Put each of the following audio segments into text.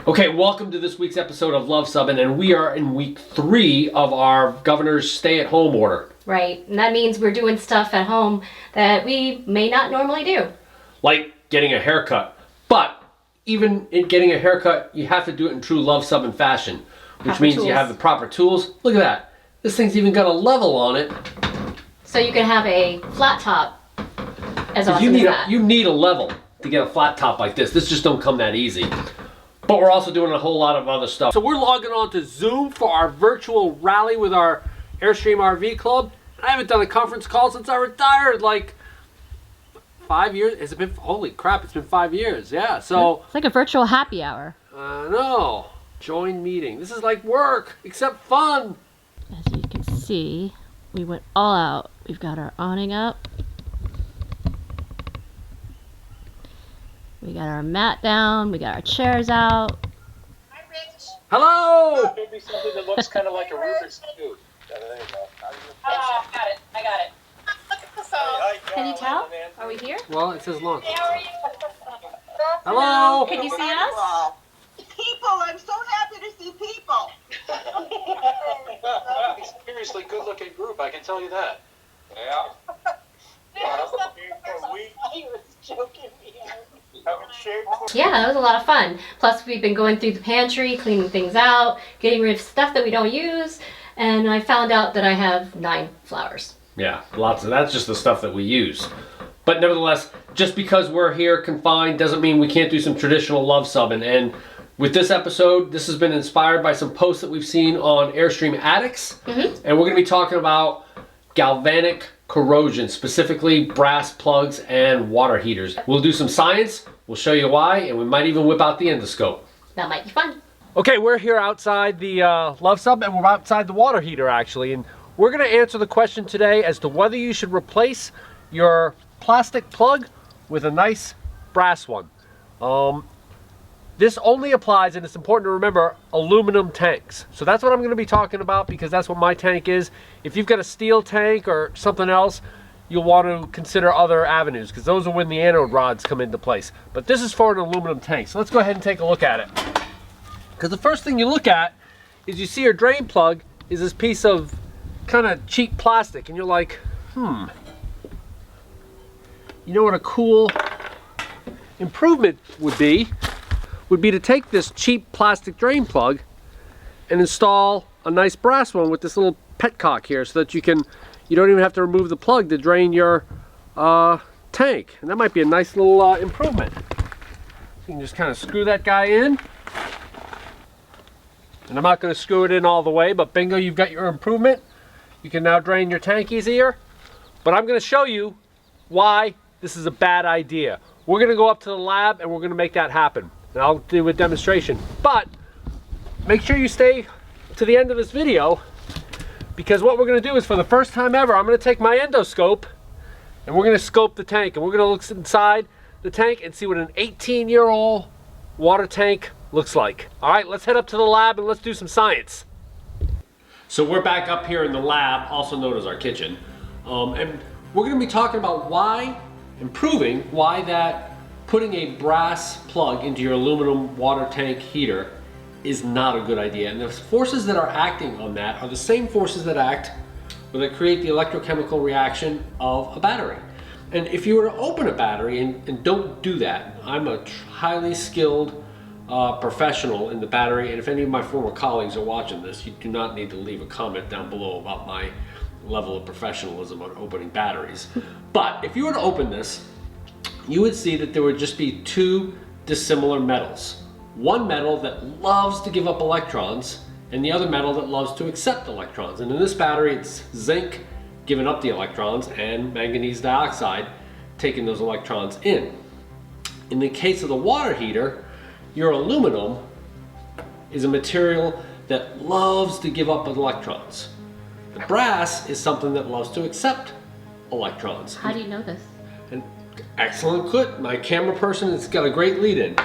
Okay, welcome to this week's episode of Luv Subbin, and we are in week 3 of our governor's stay-at-home order. Right, and that means we're doing stuff at home that we may not normally do. Like getting a haircut. But even in getting a haircut, you have to do it in true Luv Subbin fashion, which means you have the proper tools. Look at that. This thing's even got a level on it. So you can have a flat top as awesome as that. You need a level to get a flat top like this. This just don't come that easy. But we're also doing a whole lot of other stuff. So we're logging on to Zoom for our virtual rally with our Airstream RV Club. I haven't done a conference call since I retired, like 5 years. Has it been? Holy crap! It's been 5 years. Yeah. So it's like a virtual happy hour. No, join meeting. This is like work, except fun. As you can see, we went all out. We've got our awning up. We got our mat down. We got our chairs out. Hi, Rich. Hello. Maybe something that looks kind of like a Rubik's Cube. There you go. Oh, got it. I got it. Look at the phone. Can you tell? Are we here? Well, it says launch. Hey, how are you? Hello. Can you see us? People, I'm so happy to see people. Seriously good-looking group, I can tell you that. Yeah. He was joking me out. Yeah, that was a lot of fun. Plus, we've been going through the pantry, cleaning things out, getting rid of stuff that we don't use, and I found out that I have 9 flowers. Yeah, lots of that's just the stuff that we use. But nevertheless, just because we're here confined doesn't mean we can't do some traditional Luv Subbin. And with this episode, this has been inspired by some posts that we've seen on Airstream Addicts. And we're going to be talking about galvanic corrosion, specifically brass plugs and water heaters. We'll do some science, we'll show you why, and we might even whip out the endoscope. That might be fun. Okay, we're here outside the Luv Sub, and we're outside the water heater actually, and we're going to answer the question today as to whether you should replace your plastic plug with a nice brass one. This only applies, and it's important to remember, aluminum tanks. So that's what I'm going to be talking about because that's what my tank is. If you've got a steel tank or something else, you'll want to consider other avenues because those are when the anode rods come into place. But this is for an aluminum tank. So let's go ahead and take a look at it. Because the first thing you look at is you see your drain plug is this piece of kind of cheap plastic, and you're like, You know what a cool improvement would be to take this cheap plastic drain plug and install a nice brass one with this little petcock here so that you don't even have to remove the plug to drain your tank. And that might be a nice little improvement. You can just kind of screw that guy in. And I'm not going to screw it in all the way, but bingo, you've got your improvement. You can now drain your tank easier. But I'm going to show you why this is a bad idea. We're going to go up to the lab and we're going to make that happen. And I'll do a demonstration. But make sure you stay to the end of this video because what we're going to do is for the first time ever, I'm going to take my endoscope and we're going to scope the tank. And we're going to look inside the tank and see what an 18-year-old water tank looks like. All right, let's head up to the lab and let's do some science. So we're back up here in the lab, also known as our kitchen. And we're going to be talking about why that putting a brass plug into your aluminum water tank heater is not a good idea. And the forces that are acting on that are the same forces that act when they create the electrochemical reaction of a battery. And if you were to open a battery, and don't do that, I'm a highly skilled professional in the battery, and if any of my former colleagues are watching this, you do not need to leave a comment down below about my level of professionalism on opening batteries. But if you were to open this, you would see that there would just be 2 dissimilar metals. One metal that loves to give up electrons, and the other metal that loves to accept electrons. And in this battery, it's zinc giving up the electrons and manganese dioxide taking those electrons in. In the case of the water heater, your aluminum is a material that loves to give up electrons. The brass is something that loves to accept electrons. How do you know this? And excellent clip. My camera person has got a great lead in.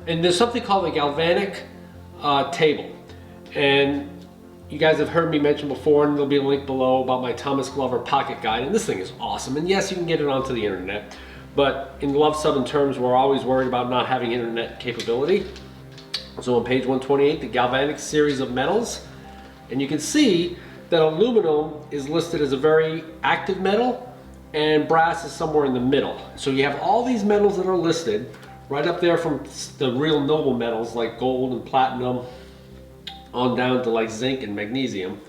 And there's something called a galvanic table. And you guys have heard me mention before, and there'll be a link below about my Thomas Glover pocket guide. And this thing is awesome. And yes, you can get it onto the internet. But in Luv Subbin terms, we're always worried about not having internet capability. So on page 128, the Galvanic series of metals. And you can see that aluminum is listed as a very active metal and brass is somewhere in the middle. So you have all these metals that are listed right up there from the real noble metals like gold and platinum on down to like zinc and magnesium.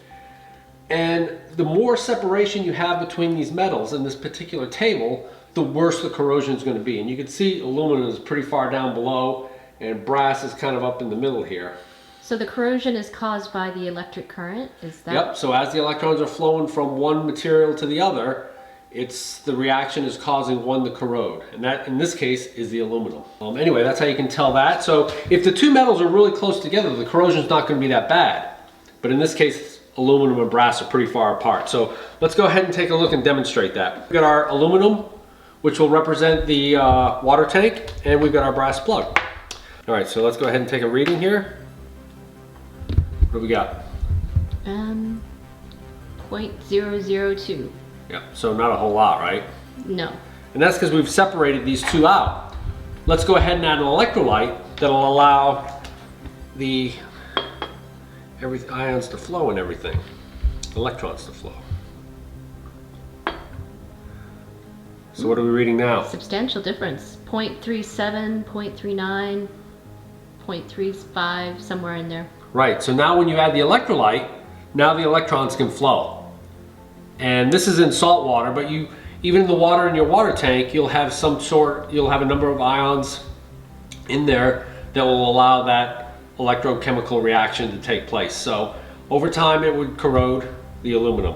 And the more separation you have between these metals in this particular table, the worse the corrosion is going to be. And you can see aluminum is pretty far down below and brass is kind of up in the middle here. So the corrosion is caused by the electric current, is that? Yep, so as the electrons are flowing from one material to the other, the reaction is causing one to corrode. And that, in this case, is the aluminum. Anyway, that's how you can tell that. So if the two metals are really close together, the corrosion is not going to be that bad. But in this case, aluminum and brass are pretty far apart. So let's go ahead and take a look and demonstrate that. We've got our aluminum, which will represent the water tank, and we've got our brass plug. All right, so let's go ahead and take a reading here. What do we got? 0.002. Yeah, so not a whole lot, right? No. And that's because we've separated these two out. Let's go ahead and add an electrolyte that'll allow the ions to flow and everything, electrons to flow. So what are we reading now? Substantial difference. 0.37, 0.39, 0.35, somewhere in there. Right, so now when you add the electrolyte, now the electrons can flow. And this is in salt water, but even in the water in your water tank, you'll have a number of ions in there that will allow that electrochemical reaction to take place. So over time it would corrode the aluminum.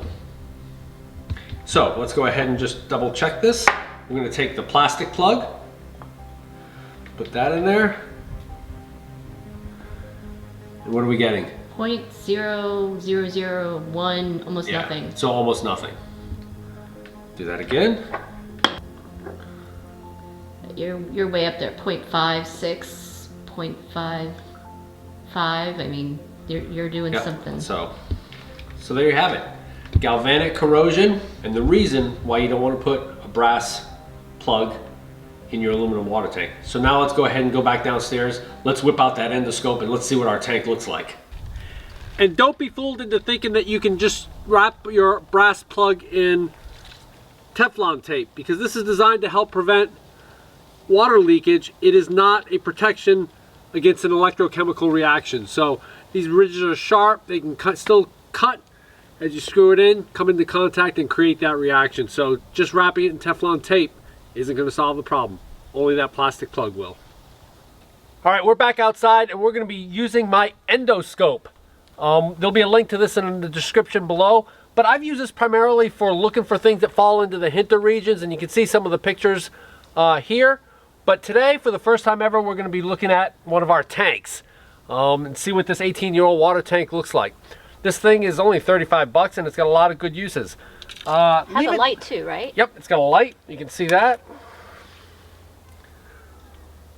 So let's go ahead and just double check this. We're going to take the plastic plug, put that in there. And what are we getting? 0.0001, almost nothing. So almost nothing. Do that again. You're way up there. 0.56, 0.55. I mean, you're doing something. So there you have it. Galvanic corrosion, and the reason why you don't want to put a brass plug in your aluminum water tank. So now let's go ahead and go back downstairs. Let's whip out that endoscope and let's see what our tank looks like. And don't be fooled into thinking that you can just wrap your brass plug in Teflon tape, because this is designed to help prevent water leakage. It is not a protection against an electrochemical reaction. So these ridges are sharp. They can still cut as you screw it in, come into contact and create that reaction. So just wrapping it in Teflon tape isn't going to solve the problem. Only that plastic plug will. All right, we're back outside and we're going to be using my endoscope. There'll be a link to this in the description below, but I've used this primarily for looking for things that fall into the hinter regions, and you can see some of the pictures here. But today, for the first time ever, we're going to be looking at one of our tanks and see what this 18-year-old water tank looks like. This thing is only 35 bucks and it's got a lot of good uses. Has a light too, right? Yep, it's got a light. You can see that.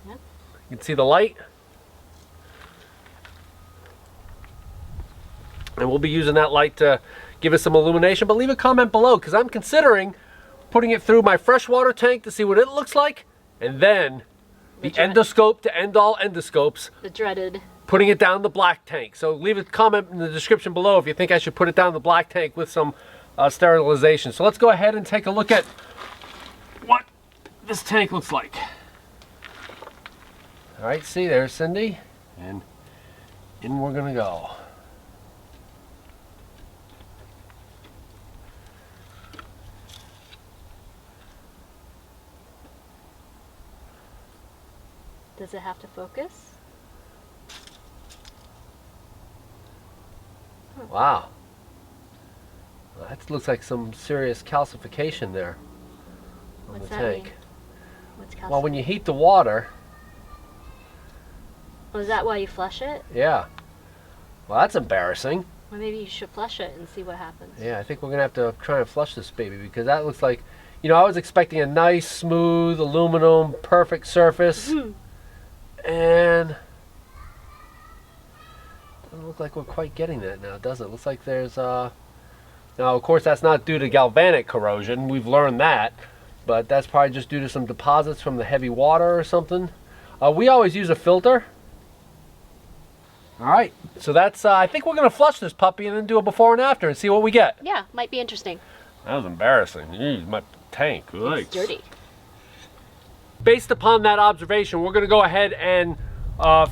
Yep. You can see the light. And we'll be using that light to give us some illumination. But leave a comment below, because I'm considering putting it through my freshwater tank to see what it looks like. And then the endoscope to end all endoscopes. The dreaded. Putting it down the black tank. So leave a comment in the description below if you think I should put it down the black tank with some sterilization. So let's go ahead and take a look at what this tank looks like. All right, see, there's Cindy, and in we're gonna go. Does it have to focus? Wow. Well, that looks like some serious calcification there on What's the that tank. mean? What's calcium? Well, when you heat the water. Oh, is that why you flush it? Yeah. Well, that's embarrassing. Well, maybe you should flush it and see what happens. Yeah, I think we're gonna have to try and flush this baby, because that looks like, you know, I was expecting a nice, smooth, aluminum, perfect surface. And doesn't look like we're quite getting that now, does it? Looks like there's now, of course, that's not due to galvanic corrosion. We've learned that, but that's probably just due to some deposits from the heavy water or something. We always use a filter All right, so that's, I think we're gonna flush this puppy and then do a before and after and see what we get. Yeah, might be interesting. That was embarrassing. Jeez, my tank. It's dirty. Based upon that observation, we're gonna go ahead and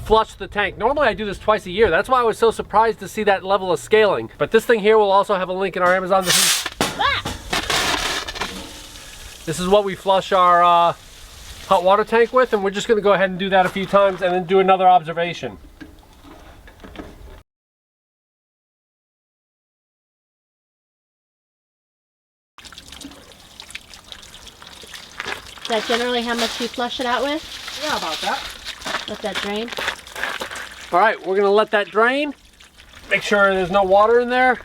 flush the tank. Normally I do this twice a year. That's why I was so surprised to see that level of scaling. But this thing here will also have a link in our Amazon. This is what we flush our hot water tank with, and we're just gonna go ahead and do that a few times and then do another observation. Is that generally how much you flush it out with? Yeah, about that. Let that drain. All right, we're gonna let that drain. Make sure there's no water in there.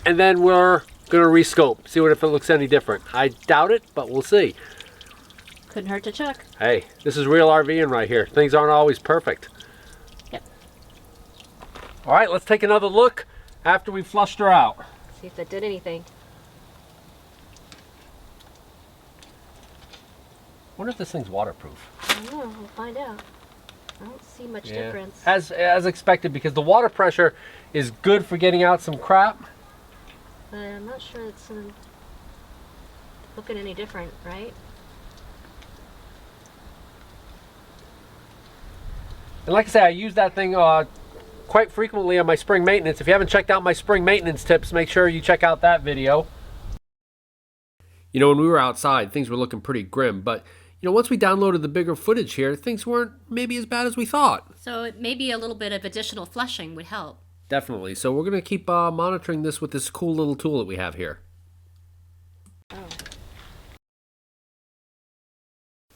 And then we're gonna rescope, see what if it looks any different. I doubt it, but we'll see. Couldn't hurt to check. Hey, this is real RVing right here. Things aren't always perfect. Yep. All right, let's take another look after we flushed her out. See if it did anything. I wonder if this thing's waterproof. I don't know, we'll find out. I don't see much difference. As expected, because the water pressure is good for getting out some crap. But I'm not sure it's looking any different, right? And like I say, I use that thing quite frequently on my spring maintenance. If you haven't checked out my spring maintenance tips, make sure you check out that video. You know, when we were outside, things were looking pretty grim, but you know, once we downloaded the bigger footage here, things weren't maybe as bad as we thought. So maybe a little bit of additional flushing would help. Definitely. So we're going to keep monitoring this with this cool little tool that we have here.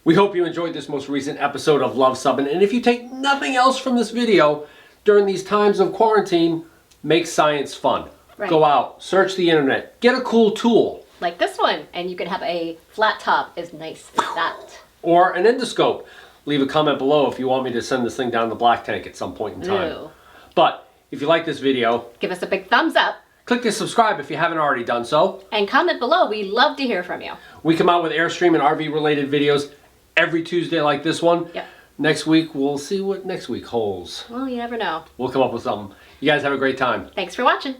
We hope you enjoyed this most recent episode of Luv Subbin, and if you take nothing else from this video during these times of quarantine, make science fun. Right. Go out, search the internet, get a cool tool. Like this one, and you can have a flat top as nice as that. Or an endoscope. Leave a comment below if you want me to send this thing down the black tank at some point in time. Ew. But if you like this video, Give us a big thumbs up. click the subscribe if you haven't already done so. And comment below. We love to hear from you. We come out with Airstream and RV related videos every Tuesday like this one. Yep. Next week, we'll see what next week holds. Well, you never know. We'll come up with something. You guys have a great time. Thanks for watching.